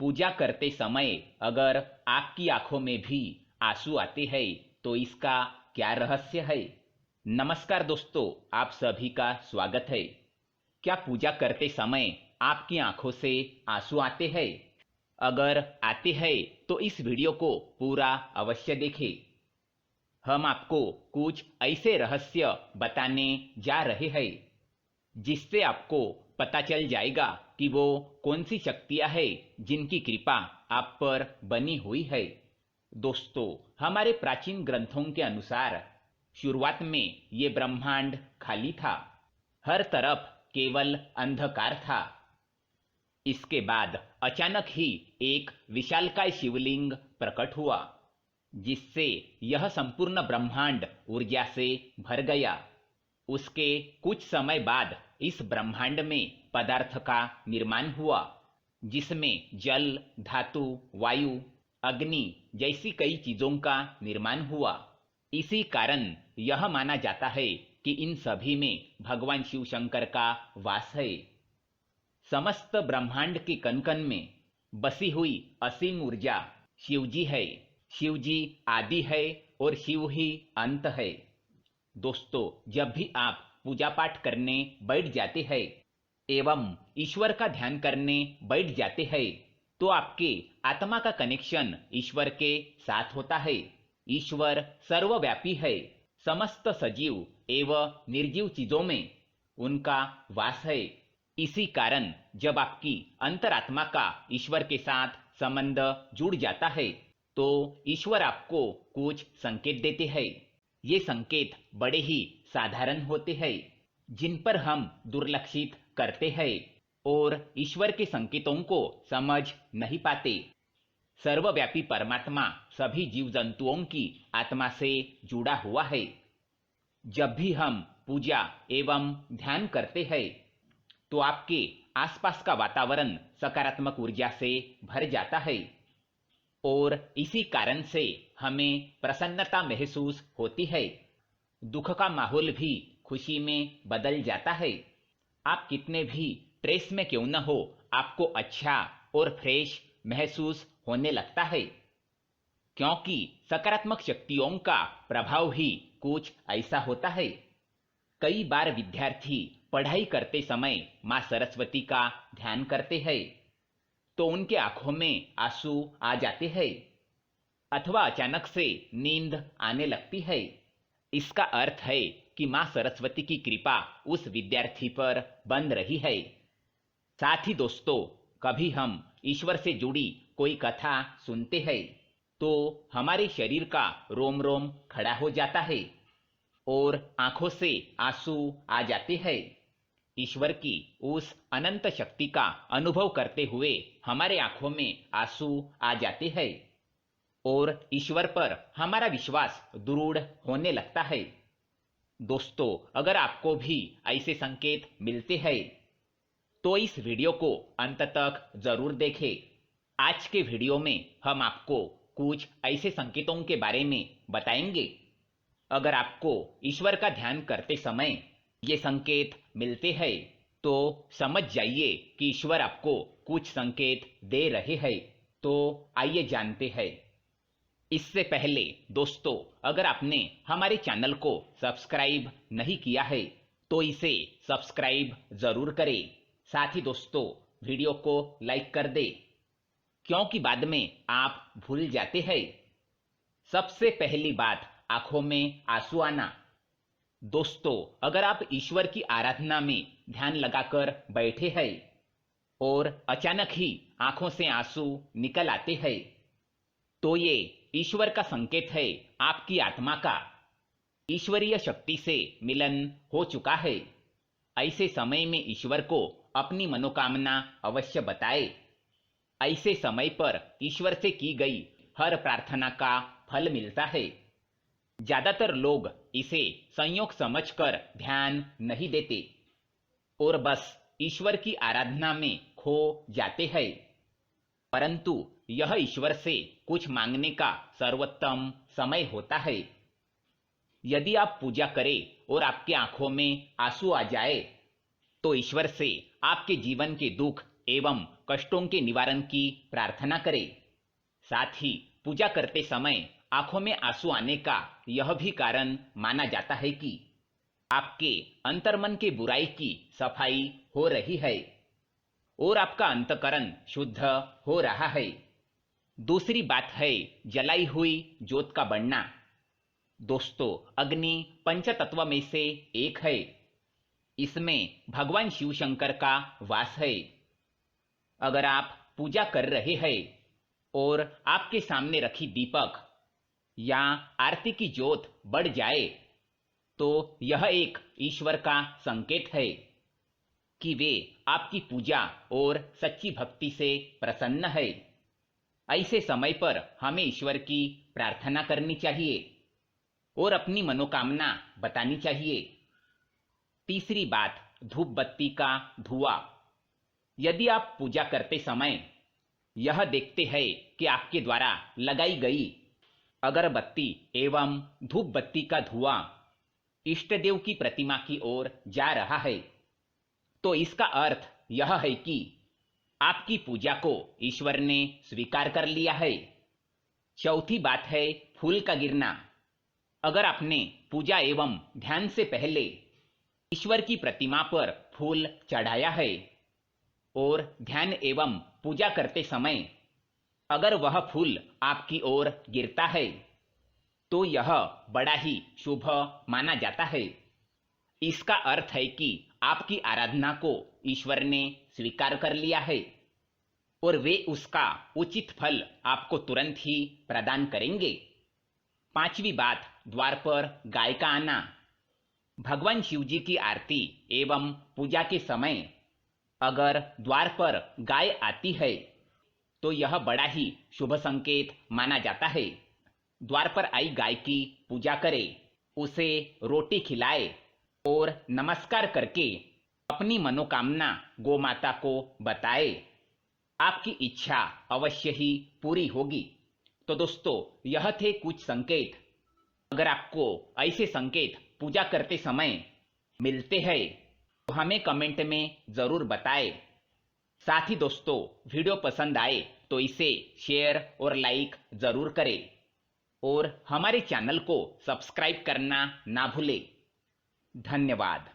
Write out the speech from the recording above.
पूजा करते समय अगर आपकी आंखों में भी आंसू आते हैं तो इसका क्या रहस्य है। नमस्कार दोस्तों, आप सभी का स्वागत है। क्या पूजा करते समय आपकी आंखों से आंसू आते हैं? अगर आते हैं तो इस वीडियो को पूरा अवश्य देखें। हम आपको कुछ ऐसे रहस्य बताने जा रहे हैं जिससे आपको पता चल जाएगा कि वो कौन सी शक्तियां हैं जिनकी कृपा आप पर बनी हुई है। दोस्तों, हमारे प्राचीन ग्रंथों के अनुसार शुरुआत में ये ब्रह्मांड खाली था, हर तरफ केवल अंधकार था। इसके बाद अचानक ही एक विशालकाय शिवलिंग प्रकट हुआ, जिससे यह संपूर्ण ब्रह्मांड ऊर्जा से भर गया। उसके कुछ समय बाद इस ब्रह्मांड में पदार्थ का निर्माण हुआ, जिसमें जल, धातु, वायु, अग्नि जैसी कई चीजों का निर्माण हुआ। इसी कारण यह माना जाता है कि इन सभी में भगवान शिव शंकर का वास है। समस्त ब्रह्मांड के कण-कण में बसी हुई असीम ऊर्जा शिवजी है। शिवजी आदि है और शिव ही अंत है। दोस्तों, जब भी आप पूजा पाठ करने बैठ जाते हैं एवं ईश्वर का ध्यान करने बैठ जाते हैं तो आपके आत्मा का कनेक्शन ईश्वर के साथ होता है। ईश्वर सर्वव्यापी है। समस्त सजीव एवं निर्जीव चीजों में उनका वास है। इसी कारण जब आपकी अंतरात्मा का ईश्वर के साथ संबंध जुड़ जाता है तो ईश्वर आपको कुछ संकेत देते हैं। ये संकेत बड़े ही साधारण होते हैं, जिन पर हम दुर्लक्षित करते हैं और ईश्वर के संकेतों को समझ नहीं पाते। सर्वव्यापी परमात्मा सभी जीव जंतुओं की आत्मा से जुड़ा हुआ है। जब भी हम पूजा एवं ध्यान करते हैं तो आपके आसपास का वातावरण सकारात्मक ऊर्जा से भर जाता है और इसी कारण से हमें प्रसन्नता महसूस होती है। दुख का माहौल भी खुशी में बदल जाता है। आप कितने भी स्ट्रेस में क्यों न हो, आपको अच्छा और फ्रेश महसूस होने लगता है, क्योंकि सकारात्मक शक्तियों का प्रभाव ही कुछ ऐसा होता है। कई बार विद्यार्थी पढ़ाई करते समय माँ सरस्वती का ध्यान करते हैं तो उनके आंखों में आंसू आ जाते हैं अथवा अचानक से नींद आने लगती है। इसका अर्थ है कि माँ सरस्वती की कृपा उस विद्यार्थी पर बन रही है। साथ ही दोस्तों, कभी हम ईश्वर से जुड़ी कोई कथा सुनते हैं तो हमारे शरीर का रोम रोम खड़ा हो जाता है और आंखों से आंसू आ जाते हैं। ईश्वर की उस अनंत शक्ति का अनुभव करते हुए हमारे आंखों में आंसू आ जाते हैं और ईश्वर पर हमारा विश्वास दृढ़ होने लगता है। दोस्तों, अगर आपको भी ऐसे संकेत मिलते हैं तो इस वीडियो को अंत तक जरूर देखें। आज के वीडियो में हम आपको कुछ ऐसे संकेतों के बारे में बताएंगे। अगर आपको ईश्वर का ध्यान करते समय ये संकेत मिलते हैं तो समझ जाइए कि ईश्वर आपको कुछ संकेत दे रहे हैं। तो आइए जानते हैं। इससे पहले दोस्तों, अगर आपने हमारे चैनल को सब्सक्राइब नहीं किया है तो इसे सब्सक्राइब जरूर करें। साथ ही दोस्तों, वीडियो को लाइक कर दें, क्योंकि बाद में आप भूल जाते हैं। सबसे पहली बात, आंखों में आंसू आना। दोस्तों, अगर आप ईश्वर की आराधना में ध्यान लगाकर बैठे हैं और अचानक ही आंखों से आंसू निकल आते हैं तो ये ईश्वर का संकेत है। आपकी आत्मा का ईश्वरीय शक्ति से मिलन हो चुका है। ऐसे समय में ईश्वर को अपनी मनोकामना अवश्य बताए। ऐसे समय पर ईश्वर से की गई हर प्रार्थना का फल मिलता है। ज्यादातर लोग इसे संयोग समझकर ध्यान नहीं देते और बस ईश्वर की आराधना में खो जाते हैं, परंतु यह ईश्वर से कुछ मांगने का सर्वोत्तम समय होता है। यदि आप पूजा करें और आपकी आंखों में आंसू आ जाए तो ईश्वर से आपके जीवन के दुख एवं कष्टों के निवारण की प्रार्थना करें। साथ ही पूजा करते समय आंखों में आंसू आने का यह भी कारण माना जाता है कि आपके अंतर्मन के बुराई की सफाई हो रही है और आपका अंतःकरण शुद्ध हो रहा है। दूसरी बात है जलाई हुई ज्योत का बढ़ना। दोस्तों, अग्नि पंचतत्व में से एक है। इसमें भगवान शिव शंकर का वास है। अगर आप पूजा कर रहे हैं और आपके सामने रखी दीपक या आरती की ज्योत बढ़ जाए तो यह एक ईश्वर का संकेत है कि वे आपकी पूजा और सच्ची भक्ति से प्रसन्न है। ऐसे समय पर हमें ईश्वर की प्रार्थना करनी चाहिए और अपनी मनोकामना बतानी चाहिए। तीसरी बात, धूप बत्ती का धुआं। यदि आप पूजा करते समय यह देखते हैं कि आपके द्वारा लगाई गई अगरबत्ती एवं धूप बत्ती का धुआं इष्ट देव की प्रतिमा की ओर जा रहा है, तो इसका अर्थ यह है कि आपकी पूजा को ईश्वर ने स्वीकार कर लिया है। चौथी बात है फूल का गिरना। अगर आपने पूजा एवं ध्यान से पहले ईश्वर की प्रतिमा पर फूल चढ़ाया है और ध्यान एवं पूजा करते समय अगर वह फूल आपकी ओर गिरता है तो यह बड़ा ही शुभ माना जाता है। इसका अर्थ है कि आपकी आराधना को ईश्वर ने स्वीकार कर लिया है और वे उसका उचित फल आपको तुरंत ही प्रदान करेंगे। पांचवी बात, द्वार पर गाय का आना। भगवान शिव जी की आरती एवं पूजा के समय अगर द्वार पर गाय आती है तो यह बड़ा ही शुभ संकेत माना जाता है। द्वार पर आई गाय की पूजा करें, उसे रोटी खिलाए और नमस्कार करके अपनी मनोकामना गौ माता को बताए। आपकी इच्छा अवश्य ही पूरी होगी। तो दोस्तों, यह थे कुछ संकेत। अगर आपको ऐसे संकेत पूजा करते समय मिलते हैं तो हमें कमेंट में जरूर बताएं। साथ ही दोस्तों, वीडियो पसंद आए तो इसे शेयर और लाइक जरूर करें और हमारे चैनल को सब्सक्राइब करना ना भूलें। धन्यवाद।